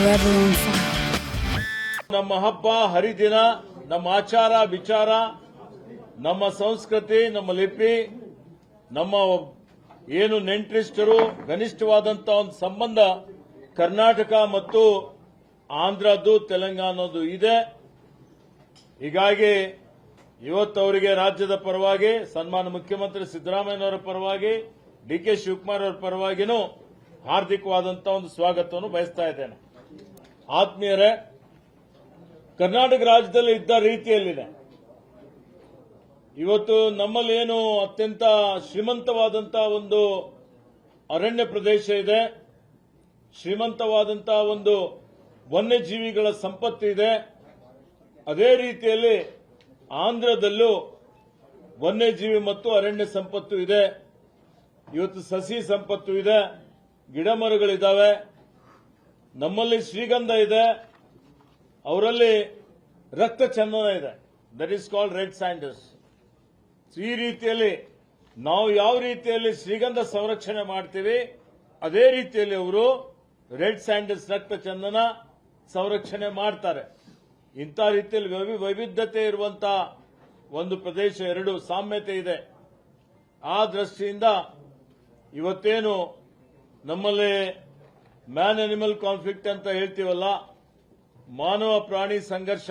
forever on fire. ನಮ್ಮ ಹಬ್ಬ ಹರಿದಿನ, ನಮ್ಮ ಆಚಾರ ವಿಚಾರ, ನಮ್ಮ ಸಂಸ್ಕೃತಿ, ನಮ್ಮ ಲಿಪಿ, ನಮ್ಮ ಏನು ನೆಂಟರಿಷ್ಟರು ಘನಿಷ್ಠವಾದಂತಹ ಒಂದು ಸಂಬಂಧ ಕರ್ನಾಟಕ ಮತ್ತು ಆಂಧ್ರದ್ದು ತೆಲಂಗಾಣದ್ದು ಇದೆ. ಹೀಗಾಗಿ ಇವತ್ತು ಅವರಿಗೆ ರಾಜ್ಯದ ಪರವಾಗಿ ಸನ್ಮಾನ್ಯ ಮುಖ್ಯಮಂತ್ರಿ ಸಿದ್ದರಾಮಯ್ಯನವರ ಪರವಾಗಿ ಡಿ.ಕೆ. ಶಿವಕುಮಾರ್ ಅವರ ಪರವಾಗಿನೂ ಹಾರ್ದಿಕವಾದಂತಹ ಒಂದು ಸ್ವಾಗತವನ್ನು ಬಯಸ್ತಾ ಇದ್ದೇನೆ. ಆತ್ಮೀಯರೇ, ಕರ್ನಾಟಕ ರಾಜ್ಯದಲ್ಲಿ ಇದ್ದ ರೀತಿಯಲ್ಲಿದೆ. ಇವತ್ತು ನಮ್ಮಲ್ಲಿ ಏನು ಅತ್ಯಂತ ಶ್ರೀಮಂತವಾದಂತಹ ಒಂದು ಅರಣ್ಯ ಪ್ರದೇಶ ಇದೆ, ಶ್ರೀಮಂತವಾದಂತಹ ಒಂದು ವನ್ಯಜೀವಿಗಳ ಸಂಪತ್ತು ಇದೆ. ಅದೇ ರೀತಿಯಲ್ಲಿ ಆಂಧ್ರದಲ್ಲೂ ವನ್ಯಜೀವಿ ಮತ್ತು ಅರಣ್ಯ ಸಂಪತ್ತು ಇದೆ. ಇವತ್ತು ಸಸಿ ಸಂಪತ್ತು ಇದೆ, ಗಿಡಮರಗಳಿದ್ದಾವೆ. ನಮ್ಮಲ್ಲಿ ಶ್ರೀಗಂಧ ಇದೆ, ಅವರಲ್ಲಿ ರಕ್ತ ಚಂದನ ಇದೆ, that is called red sandals. ಈ ರೀತಿಯಲ್ಲಿ ನಾವು ಯಾವ ರೀತಿಯಲ್ಲಿ ಶ್ರೀಗಂಧ ಸಂರಕ್ಷಣೆ ಮಾಡ್ತೀವಿ, ಅದೇ ರೀತಿಯಲ್ಲಿ ಅವರು ರೆಡ್ ಸ್ಯಾಂಡಲ್ಸ್ ರಕ್ತ ಚಂದನ ಸಂರಕ್ಷಣೆ ಮಾಡ್ತಾರೆ. ಇಂಥ ರೀತಿಯಲ್ಲಿ ವೈವಿಧ್ಯತೆ ಇರುವಂತಹ ಒಂದು ಪ್ರದೇಶ, ಎರಡು ಸಾಮ್ಯತೆ ಇದೆ. ಆ ದೃಷ್ಟಿಯಿಂದ ಇವತ್ತೇನು ನಮ್ಮಲ್ಲಿ ಮ್ಯಾನ್ ಅನಿಮಲ್ ಕಾನ್ಫ್ಲಿಕ್ಟ್ ಅಂತ ಹೇಳ್ತೀವಲ್ಲ, ಮಾನವ ಪ್ರಾಣಿ ಸಂಘರ್ಷ,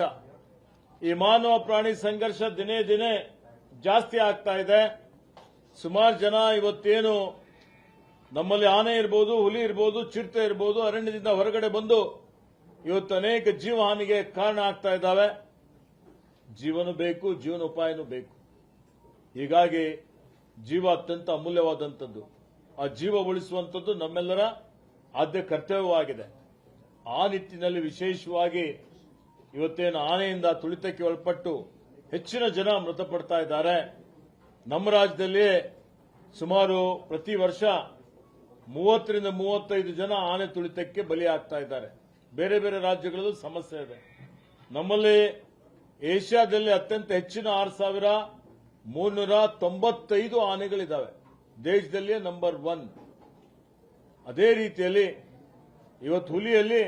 ಈ ಮಾನವ ಪ್ರಾಣಿ ಸಂಘರ್ಷ ದಿನೇ ದಿನೇ ಜಾಸ್ತಿ ಆಗ್ತಾ ಇದೆ. ಸುಮಾರು ಜನ ಇವತ್ತೇನು ನಮ್ಮಲ್ಲಿ ಆನೆ ಇರಬಹುದು, ಹುಲಿ ಇರಬಹುದು, ಚಿರತೆ ಇರಬಹುದು, ಅರಣ್ಯದಿಂದ ಹೊರಗಡೆ ಬಂದು ಇವತ್ತು ಅನೇಕ ಜೀವ ಹಾನಿಗೆ ಕಾರಣ ಆಗ್ತಾ ಇದ್ದಾವೆ. ಜೀವನ ಬೇಕು, ಜೀವನೋಪಾಯನೂ ಬೇಕು. ಹೀಗಾಗಿ ಜೀವ ಅತ್ಯಂತ ಅಮೂಲ್ಯವಾದಂಥದ್ದು. ಆ ಜೀವ ಉಳಿಸುವಂಥದ್ದು ನಮ್ಮೆಲ್ಲರ ಆದ್ಯ ಕರ್ತವ್ಯವಾಗಿದೆ. ಆ ನಿಟ್ಟಿನಲ್ಲಿ ವಿಶೇಷವಾಗಿ ಇವತ್ತೇನು ಆನೆಯಿಂದ ತುಳಿತಕ್ಕೆ ಒಳಪಟ್ಟು ಹೆಚ್ಚಿನ ಜನ ಮೃತಪಡ್ತಾ ಇದ್ದಾರೆ. ನಮ್ಮ ರಾಜ್ಯದಲ್ಲಿ ಸುಮಾರು ಪ್ರತಿ ವರ್ಷ 30 ರಿಂದ 35 ಜನ ಆನೆ ತುಳಿತಕ್ಕೆ ಬಲಿಯಾಗ್ತಾ ಇದ್ದಾರೆ. ಬೇರೆ ಬೇರೆ ರಾಜ್ಯಗಳಲ್ಲೂ ಸಮಸ್ಯೆ ಇದೆ. ನಮ್ಮಲ್ಲಿ ಏಷ್ಯಾದಲ್ಲಿ ಅತ್ಯಂತ ಹೆಚ್ಚಿನ 6395 ಆನೆಗಳಿದ್ದಾವೆ. ದೇಶದಲ್ಲಿಯೇ ನಂಬರ್ 1. ಅದೇ ರೀತಿಯಲ್ಲಿ ಇವತ್ತು ಹುಲಿಯಲ್ಲಿ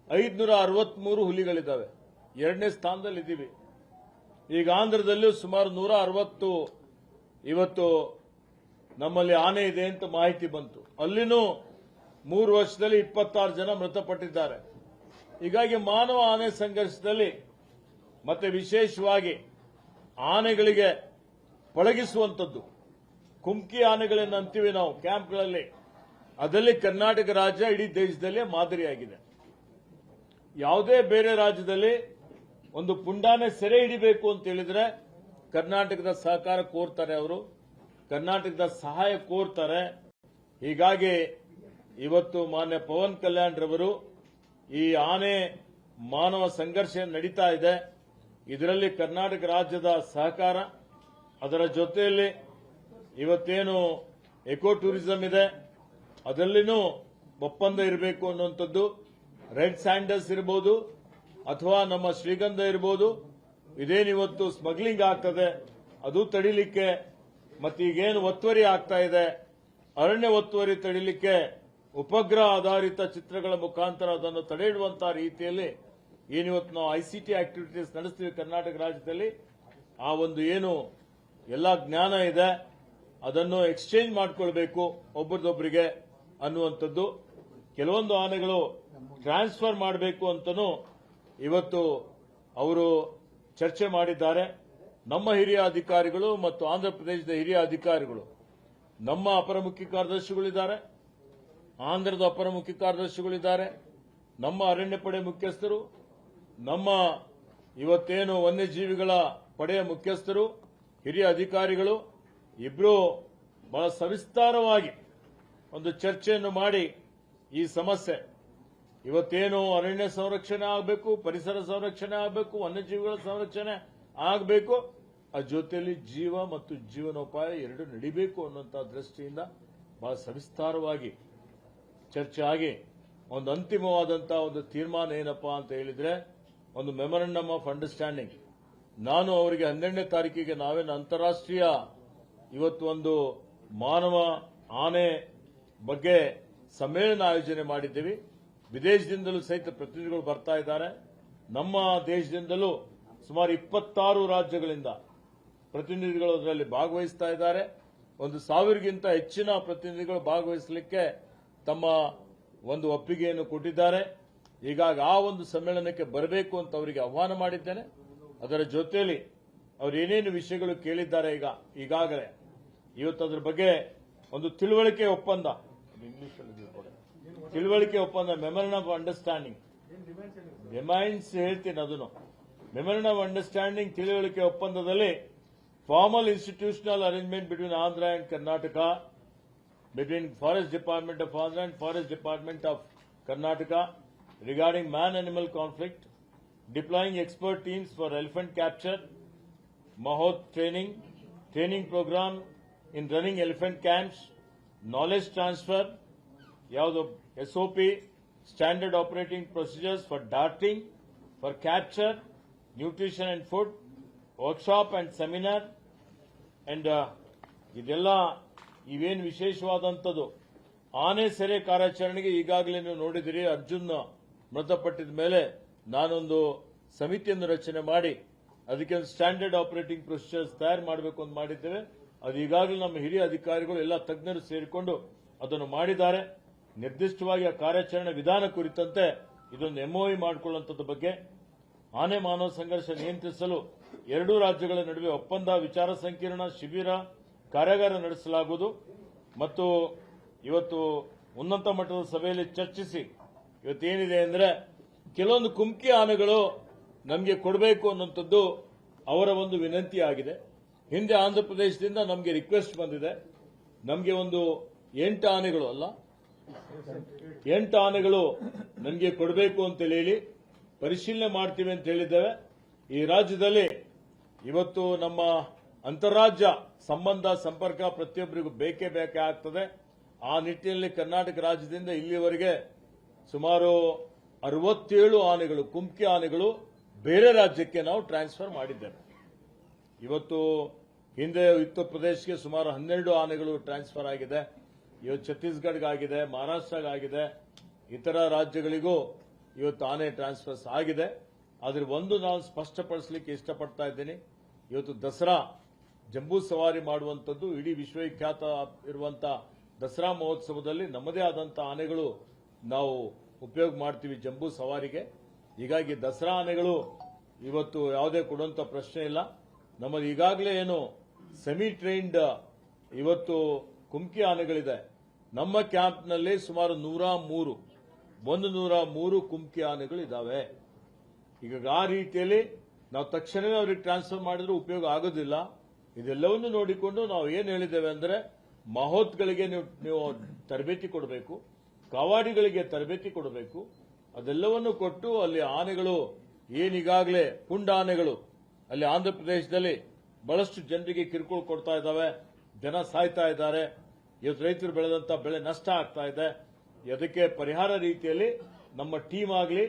563 ಹುಲಿಗಳಿದ್ದಾವೆ, 2ನೇ ಸ್ಥಾನದಲ್ಲಿದ್ದೀವಿ. ಈಗ ಆಂಧ್ರದಲ್ಲೂ ಸುಮಾರು 160 ಇವತ್ತು ನಮ್ಮಲ್ಲಿ ಆನೆ ಇದೆ ಅಂತ ಮಾಹಿತಿ ಬಂತು. ಅಲ್ಲಿನೂ 3 ವರ್ಷದಲ್ಲಿ 26 ಜನ ಮೃತಪಟ್ಟಿದ್ದಾರೆ. ಹೀಗಾಗಿ ಮಾನವ ಆನೆ ಸಂಘರ್ಷದಲ್ಲಿ ಮತ್ತೆ ವಿಶೇಷವಾಗಿ ಆನೆಗಳಿಗೆ ಪಳಗಿಸುವಂಥದ್ದು, ಕುಮ್ಕಿ ಆನೆಗಳನ್ನು ಅಂತೀವಿ ನಾವು ಕ್ಯಾಂಪ್ಗಳಲ್ಲಿ, ಅದರಲ್ಲಿ ಕರ್ನಾಟಕ ರಾಜ್ಯ ಇಡೀ ದೇಶದಲ್ಲೇ ಮಾದರಿಯಾಗಿದೆ. ಯಾವುದೇ ಬೇರೆ ರಾಜ್ಯದಲ್ಲಿ ಒಂದು ಪುಂಡಾನೆ ಸೆರೆ ಹಿಡಿಬೇಕು ಅಂತ ಹೇಳಿದ್ರೆ ಕರ್ನಾಟಕದ ಸಹಕಾರ ಕೋರ್ತಾರೆ, ಅವರು ಕರ್ನಾಟಕದ ಸಹಾಯ ಕೋರ್ತಾರೆ. ಹೀಗಾಗಿ ಇವತ್ತು ಮಾನ್ಯ ಪವನ್ ಕಲ್ಯಾಣ್ ರವರು ಈ ಆನೆ ಮಾನವ ಸಂಘರ್ಷ ನಡೀತಾ ಇದೆ, ಇದರಲ್ಲಿ ಕರ್ನಾಟಕ ರಾಜ್ಯದ ಸಹಕಾರ, ಅದರ ಜೊತೆಯಲ್ಲಿ ಇವತ್ತೇನು ಎಕೋ ಟೂರಿಸಂ ಇದೆ ಅದರಲ್ಲಿನೂ ಒಪ್ಪಂದ ಇರಬೇಕು ಅನ್ನುವಂಥದ್ದು. ರೆಡ್ ಸ್ಯಾಂಡಲ್ಸ್ ಇರಬಹುದು ಅಥವಾ ನಮ್ಮ ಶ್ರೀಗಂಧ ಇರಬಹುದು, ಇದೇನಿವತ್ತು ಸ್ಮಗ್ಲಿಂಗ್ ಆಗ್ತದೆ ಅದು ತಡಿಲಿಕ್ಕೆ, ಮತ್ತೀಗೇನು ಒತ್ತುವರಿ ಆಗ್ತಾ ಇದೆ ಅರಣ್ಯ ಒತ್ತುವರಿ ತಡಿಲಿಕ್ಕೆ ಉಪಗ್ರಹ ಆಧಾರಿತ ಚಿತ್ರಗಳ ಮುಖಾಂತರ ಅದನ್ನು ತಡೆ ಹಿಡುವಂತಹ ರೀತಿಯಲ್ಲಿ ಏನಿವತ್ತು ನಾವು ಐಸಿಟಿ ಆಕ್ಟಿವಿಟೀಸ್ ನಡೆಸ್ತೀವಿ ಕರ್ನಾಟಕ ರಾಜ್ಯದಲ್ಲಿ, ಆ ಒಂದು ಏನು ಎಲ್ಲ ಜ್ಞಾನ ಇದೆ ಅದನ್ನು ಎಕ್ಸ್ಚೇಂಜ್ ಮಾಡಿಕೊಳ್ಬೇಕು ಒಬ್ಬರದೊಬ್ಬರಿಗೆ ಅನ್ನುವಂಥದ್ದು. ಕೆಲವೊಂದು ಆನೆಗಳು ಟ್ರಾನ್ಸ್ಫರ್ ಮಾಡಬೇಕು ಅಂತನೂ ಇವತ್ತು ಅವರು ಚರ್ಚೆ ಮಾಡಿದ್ದಾರೆ. ನಮ್ಮ ಹಿರಿಯ ಅಧಿಕಾರಿಗಳು ಮತ್ತು ಆಂಧ್ರ ಪ್ರದೇಶದ ಹಿರಿಯ ಅಧಿಕಾರಿಗಳು, ನಮ್ಮ ಅಪರ ಮುಖ್ಯ ಕಾರ್ಯದರ್ಶಿಗಳಿದ್ದಾರೆ, ಆಂಧ್ರದ ಅಪರ ಮುಖ್ಯ ಕಾರ್ಯದರ್ಶಿಗಳಿದ್ದಾರೆ, ನಮ್ಮ ಅರಣ್ಯ ಪಡೆ ಮುಖ್ಯಸ್ಥರು, ನಮ್ಮ ಇವತ್ತೇನು ವನ್ಯಜೀವಿಗಳ ಪಡೆಯ ಮುಖ್ಯಸ್ಥರು, ಹಿರಿಯ ಅಧಿಕಾರಿಗಳು ಇಬ್ಬರು ಬಹಳ ಸವಿಸ್ತಾರವಾಗಿ ಒಂದು ಚರ್ಚೆಯನ್ನು ಮಾಡಿ ಈ ಸಮಸ್ಯೆ ಇವತ್ತೇನು ಅರಣ್ಯ ಸಂರಕ್ಷಣೆ ಆಗಬೇಕು, ಪರಿಸರ ಸಂರಕ್ಷಣೆ ಆಗಬೇಕು, ವನ್ಯಜೀವಿಗಳ ಸಂರಕ್ಷಣೆ ಆಗಬೇಕು, ಆ ಜೊತೆಯಲ್ಲಿ ಜೀವ ಮತ್ತು ಜೀವನೋಪಾಯ ಎರಡು ನಡಿಬೇಕು ಅನ್ನುವಂಥ ದೃಷ್ಟಿಯಿಂದ ಬಹಳ ಸವಿಸ್ತಾರವಾಗಿ ಚರ್ಚೆ ಆಗಿ ಒಂದು ಅಂತಿಮವಾದಂತಹ ಒಂದು ತೀರ್ಮಾನ ಏನಪ್ಪಾ ಅಂತ ಹೇಳಿದ್ರೆ ಒಂದು ಮೆಮೊರಂಡಮ್ ಆಫ್ ಅಂಡರ್ಸ್ಟ್ಯಾಂಡಿಂಗ್. ನಾನು ಅವರಿಗೆ 12ನೇ ತಾರೀಕಿಗೆ ನಾವೇನು ಅಂತಾರಾಷ್ಟ್ರೀಯ ಇವತ್ತು ಒಂದು ಮಾನವ ಆನೆ ಬಗ್ಗೆ ಸಮ್ಮೇಳನ ಆಯೋಜನೆ ಮಾಡಿದ್ದೀವಿ. ವಿದೇಶದಿಂದಲೂ ಸಹಿತ ಪ್ರತಿನಿಧಿಗಳು ಬರ್ತಾ ಇದ್ದಾರೆ. ನಮ್ಮ ದೇಶದಿಂದಲೂ ಸುಮಾರು 26 ರಾಜ್ಯಗಳಿಂದ ಪ್ರತಿನಿಧಿಗಳು ಅದರಲ್ಲಿ ಭಾಗವಹಿಸ್ತಾ ಇದ್ದಾರೆ. 1,000ಗಿಂತ ಹೆಚ್ಚಿನ ಪ್ರತಿನಿಧಿಗಳು ಭಾಗವಹಿಸಲಿಕ್ಕೆ ತಮ್ಮ ಒಂದು ಒಪ್ಪಿಗೆಯನ್ನು ಕೊಟ್ಟಿದ್ದಾರೆ. ಹೀಗಾಗಿ ಆ ಒಂದು ಸಮ್ಮೇಳನಕ್ಕೆ ಬರಬೇಕು ಅಂತ ಅವರಿಗೆ ಆಹ್ವಾನ ಮಾಡಿದ್ದೇನೆ. ಅದರ ಜೊತೆಯಲ್ಲಿ ಅವರು ಏನೇನು ವಿಷಯಗಳು ಕೇಳಿದ್ದಾರೆ ಈಗಾಗಲೇ ಇವತ್ತು ಅದರ ಬಗ್ಗೆ ಒಂದು ತಿಳುವಳಿಕೆ ಒಪ್ಪಂದ, ಮೆಮೊರಂಡಮ್ ಆಫ್ ಅಂಡರ್ಸ್ಟ್ಯಾಂಡಿಂಗ್, ಡಿಮ್ಯಾಂಡ್ಸ್ ಹೇಳ್ತೀನಿ ಅದನ್ನು, ಮೆಮೊರಂಡಮ್ ಆಫ್ ಅಂಡರ್ಸ್ಟ್ಯಾಂಡಿಂಗ್ ತಿಳುವಳಿಕೆ ಒಪ್ಪಂದದಲ್ಲಿ formal institutional arrangement between Andhra and Karnataka, between Forest Department of Andhra and Forest Department of Karnataka regarding man-animal conflict, deploying expert teams for elephant capture, Mahot training program in running elephant camps, knowledge transfer, SOP, standard operating procedures for darting, for capture, nutrition and food, workshop and seminar, and ಇದೆಲ್ಲ ಇವೇನು ವಿಶೇಷವಾದಂಥದ್ದು ಆನೆ ಸೆರೆ ಕಾರ್ಯಾಚರಣೆಗೆ ಈಗಾಗಲೇ ನೀವು ನೋಡಿದಿರಿ. ಅರ್ಜುನ್ ಮೃತಪಟ್ಟಿದ ಮೇಲೆ ನಾನೊಂದು ಸಮಿತಿಯನ್ನು ರಚನೆ ಮಾಡಿ ಅದಕ್ಕೆ ಒಂದು ಸ್ಟ್ಯಾಂಡರ್ಡ್ ಆಪರೇಟಿಂಗ್ ಪ್ರೊಸೀಜರ್ಸ್ ತಯಾರು ಮಾಡಬೇಕು ಅಂತ ಮಾಡಿದ್ದೇವೆ. ಅದು ಈಗಾಗಲೇ ನಮ್ಮ ಹಿರಿಯ ಅಧಿಕಾರಿಗಳು ಎಲ್ಲ ತಜ್ಞರು ಸೇರಿಕೊಂಡು ಅದನ್ನು ಮಾಡಿದ್ದಾರೆ. ನಿರ್ದಿಷ್ಟವಾಗಿ ಆ ಕಾರ್ಯಾಚರಣೆ ವಿಧಾನ ಕುರಿತಂತೆ ಇದೊಂದು MOU ಮಾಡಿಕೊಳ್ಳುವಂಥದ್ದು ಬಗ್ಗೆ ಆನೆ ಮಾನವ ಸಂಘರ್ಷ ನಿಯಂತ್ರಿಸಲು ಎರಡೂ ರಾಜ್ಯಗಳ ನಡುವೆ ಒಪ್ಪಂದ, ವಿಚಾರ ಸಂಕಿರಣ, ಶಿಬಿರ, ಕಾರ್ಯಾಗಾರ ನಡೆಸಲಾಗುವುದು ಮತ್ತು ಇವತ್ತು ಉನ್ನತ ಮಟ್ಟದ ಸಭೆಯಲ್ಲಿ ಚರ್ಚಿಸಿ ಇವತ್ತೇನಿದೆ ಅಂದ್ರೆ ಕೆಲವೊಂದು ಕುಮ್ಕಿ ಆನೆಗಳು ನಮಗೆ ಕೊಡಬೇಕು ಅನ್ನುವಂಥದ್ದು ಅವರ ಒಂದು ವಿನಂತಿ ಆಗಿದೆ. ಹಿಂದೆ ಆಂಧ್ರಪ್ರದೇಶದಿಂದ ನಮಗೆ ರಿಕ್ವೆಸ್ಟ್ ಬಂದಿದೆ, ನಮಗೆ ಒಂದು 8 ಆನೆಗಳು ಅಲ್ಲ 8 ಆನೆಗಳು ನನಗೆ ಕೊಡಬೇಕು ಅಂತ ಹೇಳಿ ಪರಿಶೀಲನೆ ಮಾಡ್ತೀವಿ ಅಂತ ಹೇಳಿದ್ದೇವೆ. ಈ ರಾಜ್ಯದಲ್ಲಿ ಇವತ್ತು ನಮ್ಮ ಅಂತಾರಾಜ್ಯ ಸಂಬಂಧ ಸಂಪರ್ಕ ಪ್ರತಿಯೊಬ್ಬರಿಗೂ ಬೇಕೇ ಆಗ್ತದೆ. ಆ ನಿಟ್ಟಿನಲ್ಲಿ ಕರ್ನಾಟಕ ರಾಜ್ಯದಿಂದ ಇಲ್ಲಿವರೆಗೆ ಸುಮಾರು 67 ಆನೆಗಳು, ಕುಮ್ಕಿ ಆನೆಗಳು ಬೇರೆ ರಾಜ್ಯಕ್ಕೆ ನಾವು ಟ್ರಾನ್ಸ್ಫರ್ ಮಾಡಿದ್ದೇವೆ. ಇವತ್ತು ಹಿಂದೆ ಉತ್ತರ ಪ್ರದೇಶಕ್ಕೆ ಸುಮಾರು 12 ಆನೆಗಳು ಟ್ರಾನ್ಸ್ಫರ್ ಆಗಿದೆ. ಇವತ್ತು ಛತ್ತೀಸ್ಗಢಗಾಗಿದೆ, ಮಹಾರಾಷ್ಟ್ರಗಾಗಿದೆ, ಇತರ ರಾಜ್ಯಗಳಿಗೂ ಇವತ್ತು ಆನೆ ಟ್ರಾನ್ಸ್ಫರ್ಸ್ ಆಗಿದೆ. ಆದರೆ ಒಂದು ನಾನು ಸ್ಪಷ್ಟಪಡಿಸಲಿಕ್ಕೆ ಇಷ್ಟಪಡ್ತಾ ಇದ್ದೀನಿ, ಇವತ್ತು ದಸರಾ ಜಂಬೂ ಸವಾರಿ ಮಾಡುವಂಥದ್ದು ಇಡೀ ವಿಶ್ವವಿಖ್ಯಾತ ಇರುವಂತಹ ದಸರಾ ಮಹೋತ್ಸವದಲ್ಲಿ ನಮ್ಮದೇ ಆದಂತಹ ಆನೆಗಳು ನಾವು ಉಪಯೋಗ ಮಾಡ್ತೀವಿ ಜಂಬೂ ಸವಾರಿಗೆ. ಹೀಗಾಗಿ ದಸರಾ ಆನೆಗಳು ಇವತ್ತು ಯಾವುದೇ ಕೊಡುವಂತ ಪ್ರಶ್ನೆ ಇಲ್ಲ. ನಮ್ಮದು ಈಗಾಗಲೇ ಏನು ಸೆಮಿ ಟ್ರೈನ್ಡ್ ಇವತ್ತು ಕುಮ್ಕಿ ಆನೆಗಳಿದೆ. ನಮ್ಮ ಕ್ಯಾಂಪ್ನಲ್ಲಿ ಸುಮಾರು 103 ಕುಮ್ಕಿ ಆನೆಗಳು ಇದಾವೆ. ಈಗ ಆ ರೀತಿಯಲ್ಲಿ ನಾವು ತಕ್ಷಣವೇ ಅವರಿಗೆ ಟ್ರಾನ್ಸ್ಫರ್ ಮಾಡಿದ್ರೆ ಉಪಯೋಗ ಆಗೋದಿಲ್ಲ. ಇದೆಲ್ಲವನ್ನು ನೋಡಿಕೊಂಡು ನಾವು ಏನು ಹೇಳಿದ್ದೇವೆ ಅಂದ್ರೆ ಮಹೋತ್ಗಳಿಗೆ ನೀವು ತರಬೇತಿ ಕೊಡಬೇಕು, ಕಾವಾಡಿಗಳಿಗೆ ತರಬೇತಿ ಕೊಡಬೇಕು. ಅದೆಲ್ಲವನ್ನು ಕೊಟ್ಟು ಅಲ್ಲಿ ಆನೆಗಳು ಏನೀಗಾಗಲೇ ಪುಂಡ ಆನೆಗಳು ಅಲ್ಲಿ ಆಂಧ್ರಪ್ರದೇಶದಲ್ಲಿ ಬಹಳಷ್ಟು ಜನರಿಗೆ ಕಿರುಕುಳ ಕೊಡ್ತಾ ಇದ್ದಾವೆ, ಜನ ಸಾಯ್ತಾ ಇದ್ದಾರೆ. ಇವತ್ತು ರೈತರು ಬೆಳೆದಂತ ಬೆಳೆ ನಷ್ಟ ಆಗ್ತಾ ಇದೆ. ಅದಕ್ಕೆ ಪರಿಹಾರ ರೀತಿಯಲ್ಲಿ ನಮ್ಮ ಟೀಮ್ ಆಗಲಿ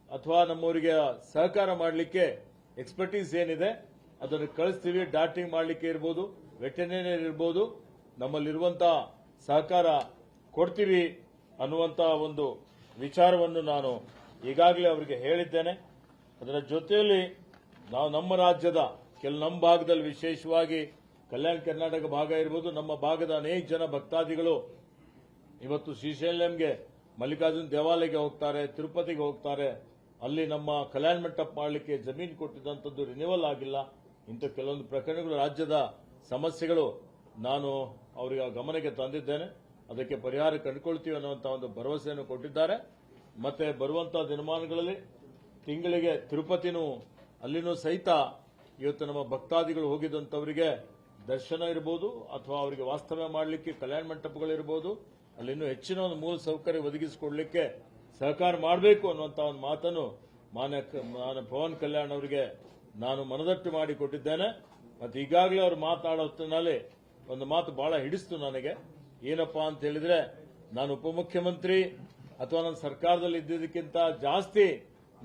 ಅಥವಾ ನಮ್ಮವರಿಗೆ ಸಹಕಾರ ಮಾಡಲಿಕ್ಕೆ ಎಕ್ಸ್ಪರ್ಟೀಸ್ ಏನಿದೆ ಅದನ್ನು ಕಳಿಸ್ತೀವಿ. ಡಾರ್ಟಿಂಗ್ ಮಾಡಲಿಕ್ಕೆ ಇರ್ಬೋದು, ವೆಟರ್ನರಿ ಇರ್ಬೋದು, ನಮ್ಮಲ್ಲಿರುವಂತಹ ಸಹಕಾರ ಕೊಡ್ತೀವಿ ಅನ್ನುವಂತಹ ಒಂದು ವಿಚಾರವನ್ನು ನಾನು ಈಗಾಗಲೇ ಅವರಿಗೆ ಹೇಳಿದ್ದೇನೆ. ಅದರ ಜೊತೆಯಲ್ಲಿ ನಾವು ನಮ್ಮ ರಾಜ್ಯದ ನಮ್ಮ ಭಾಗದಲ್ಲಿ ವಿಶೇಷವಾಗಿ ಕಲ್ಯಾಣ ಕರ್ನಾಟಕ ಭಾಗ ಇರ್ಬೋದು, ನಮ್ಮ ಭಾಗದ ಅನೇಕ ಜನ ಭಕ್ತಾದಿಗಳು ಇವತ್ತು ಶ್ರೀಶೈಲಂಗೆ ಮಲ್ಲಿಕಾರ್ಜುನ ದೇವಾಲಯಕ್ಕೆ ಹೋಗ್ತಾರೆ, ತಿರುಪತಿಗೆ ಹೋಗ್ತಾರೆ. ಅಲ್ಲಿ ನಮ್ಮ ಕಲ್ಯಾಣ ಮಂಟಪ ಮಾಡಲಿಕ್ಕೆ ಜಮೀನು ಕೊಟ್ಟಿದ್ದಂಥದ್ದು ರಿನ್ಯೂವಲ್ ಆಗಿಲ್ಲ. ಇಂಥ ಕೆಲವೊಂದು ಪ್ರಕರಣಗಳು ರಾಜ್ಯದ ಸಮಸ್ಯೆಗಳು ನಾನು ಅವರಿಗೆ ಗಮನಕ್ಕೆ ತಂದಿದ್ದೇನೆ. ಅದಕ್ಕೆ ಪರಿಹಾರ ಕಂಡುಕೊಳ್ತೀವಿ ಅನ್ನುವಂತಹ ಒಂದು ಭರವಸೆಯನ್ನು ಕೊಟ್ಟಿದ್ದಾರೆ. ಮತ್ತೆ ಬರುವಂತಹ ದಿನಮಾನಗಳಲ್ಲಿ ತಿಂಗಳಿಗೆ ತಿರುಪತಿನೂ ಅಲ್ಲಿನೂ ಸಹಿತ ಇವತ್ತು ನಮ್ಮ ಭಕ್ತಾದಿಗಳು ಹೋಗಿದಂತವರಿಗೆ ದರ್ಶನ ಇರಬಹುದು ಅಥವಾ ಅವರಿಗೆ ವಾಸ್ತವ್ಯ ಮಾಡಲಿಕ್ಕೆ ಕಲ್ಯಾಣ ಮಂಟಪಗಳಿರಬಹುದು, ಅಲ್ಲಿನ್ನೂ ಹೆಚ್ಚಿನ ಒಂದು ಮೂಲ ಸೌಕರ್ಯ ಒದಗಿಸಿಕೊಡಲಿಕ್ಕೆ ಸಹಕಾರ ಮಾಡಬೇಕು ಅನ್ನುವಂಥ ಒಂದು ಮಾತನ್ನು ಮಾನ್ಯ ಪವನ್ ಕಲ್ಯಾಣ್ ಅವರಿಗೆ ನಾನು ಮನದಟ್ಟು ಮಾಡಿಕೊಟ್ಟಿದ್ದೇನೆ. ಮತ್ತು ಈಗಾಗಲೇ ಅವರು ಮಾತನಾಡೋ ಹೊತ್ತಿನಲ್ಲಿ ಒಂದು ಮಾತು ಬಹಳ ಹಿಡಿಸ್ತು ನನಗೆ. ಏನಪ್ಪಾ ಅಂತ ಹೇಳಿದ್ರೆ, ನಾನು ಉಪಮುಖ್ಯಮಂತ್ರಿ ಅಥವಾ ನನ್ನ ಸರ್ಕಾರದಲ್ಲಿ ಇದ್ದಿದ್ದಕ್ಕಿಂತ ಜಾಸ್ತಿ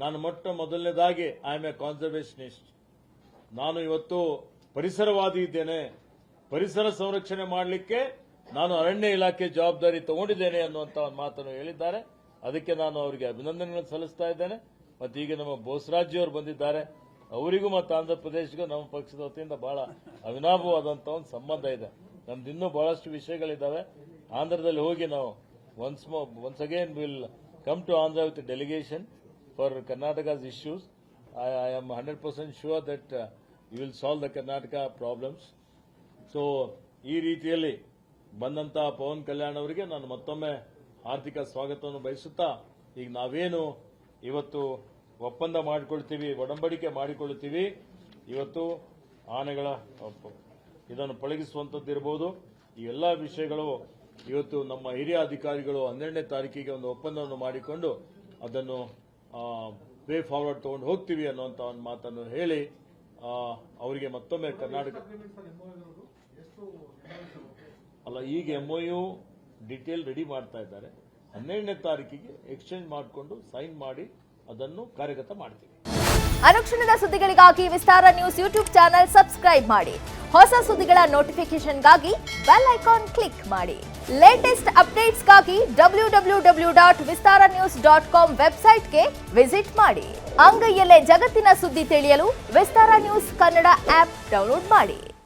ನಾನು ಮೊದಲನೇದಾಗಿ ಐ ಆಮ್ ಎ ಕಾನ್ಸರ್ವೇಷನಿಸ್ಟ್. ನಾನು ಇವತ್ತು ಪರಿಸರವಾದಿ ಇದ್ದೇನೆ. ಪರಿಸರ ಸಂರಕ್ಷಣೆ ಮಾಡಲಿಕ್ಕೆ ನಾನು ಅರಣ್ಯ ಇಲಾಖೆ ಜವಾಬ್ದಾರಿ ತಗೊಂಡಿದ್ದೇನೆ ಅನ್ನುವಂಥ ಒಂದು ಮಾತನ್ನು ಹೇಳಿದ್ದಾರೆ. ಅದಕ್ಕೆ ನಾನು ಅವರಿಗೆ ಅಭಿನಂದನೆಗಳನ್ನು ಸಲ್ಲಿಸ್ತಾ ಇದ್ದೇನೆ. ಮತ್ತು ಈಗ ನಮ್ಮ ಬೋಸರಾಜ್ ಅವರು ಬಂದಿದ್ದಾರೆ, ಅವರಿಗೂ ಮತ್ತು ಆಂಧ್ರ ಪ್ರದೇಶಗೂ ನಮ್ಮ ಪಕ್ಷದ ವತಿಯಿಂದ ಬಹಳ ಅವಿನಾಭವಾದಂಥ ಒಂದು ಸಂಬಂಧ ಇದೆ. ನಮ್ದು ಇನ್ನೂ ಬಹಳಷ್ಟು ವಿಷಯಗಳಿದ್ದಾವೆ. ಆಂಧ್ರದಲ್ಲಿ ಹೋಗಿ ನಾವು once again will come to Andhra with a delegation for Karnataka's issues. I am 100% sure that you will solve the Karnataka problems. So ಈ ರೀತಿಯಲ್ಲಿ ಬಂದಂತಹ ಪವನ್ ಕಲ್ಯಾಣ್ ಅವರಿಗೆ ನಾನು ಮತ್ತೊಮ್ಮೆ ಆರ್ಥಿಕ ಸ್ವಾಗತವನ್ನು ಬಯಸುತ್ತಾ, ಈಗ ನಾವೇನು ಇವತ್ತು ಒಪ್ಪಂದ ಮಾಡಿಕೊಳ್ತೀವಿ, ಒಡಂಬಡಿಕೆ ಮಾಡಿಕೊಳ್ಳುತ್ತೀವಿ, ಇವತ್ತು ಆನೆಗಳ ಇದನ್ನು ಪಳಗಿಸುವಂಥದ್ದು ಇರಬಹುದು, ಈ ಎಲ್ಲ ವಿಷಯಗಳು ಇವತ್ತು ನಮ್ಮ ಹಿರಿಯ ಅಧಿಕಾರಿಗಳು 12ನೇ ತಾರೀಕಿಗೆ ಒಂದು ಒಪ್ಪಂದವನ್ನು ಮಾಡಿಕೊಂಡು ಅದನ್ನು ವೇ ಫಾರ್ವರ್ಡ್ ತಗೊಂಡು ಹೋಗ್ತೀವಿ ಅನ್ನುವಂಥ ಒಂದು ಮಾತನ್ನು ಹೇಳಿ ಅವರಿಗೆ ಮತ್ತೊಮ್ಮೆ ಕರ್ನಾಟಕ ಅಲ್ಲ, ಈಗ MOU ಡಿಟೇಲ್ ರೆಡಿ ಮಾಡ್ತಾ ಇದ್ದಾರೆ. 12ನೇ ತಾರೀಕಿಗೆ ಎಕ್ಸ್ಚೇಂಜ್ ಮಾಡಿಕೊಂಡು ಸೈನ್ ಮಾಡಿ ಅದನ್ನು ಕಾರ್ಯಗತ ಮಾಡ್ತೀವಿ. ಅನುಕ್ಷಣದ ಸುದ್ದಿಗಳಿಗಾಗಿ ವಿಸ್ತಾರ ನ್ಯೂಸ್ ಯೂಟ್ಯೂಬ್ ಚಾನೆಲ್ ಸಬ್ಸ್ಕ್ರೈಬ್ ಮಾಡಿ. ಹೊಸ ಸುದ್ದಿಗಳ ನೋಟಿಫಿಕೇಶನ್ಗಾಗಿ ಬೆಲ್ ಐಕಾನ್ ಕ್ಲಿಕ್ ಮಾಡಿ. ಲೇಟೆಸ್ಟ್ ಅಪ್ಡೇಟ್ಸ್ಗಾಗಿ www.vistaranews.com ವೆಬ್ಸೈಟ್ಗೆ ವಿಸಿಟ್ ಮಾಡಿ. ಅಂಗೈಯಲ್ಲೇ ಜಗತ್ತಿನ ಸುದ್ದಿ ತಿಳಿಯಲು ವಿಸ್ತಾರ ನ್ಯೂಸ್ ಕನ್ನಡ ಆಪ್ ಡೌನ್ಲೋಡ್ ಮಾಡಿ.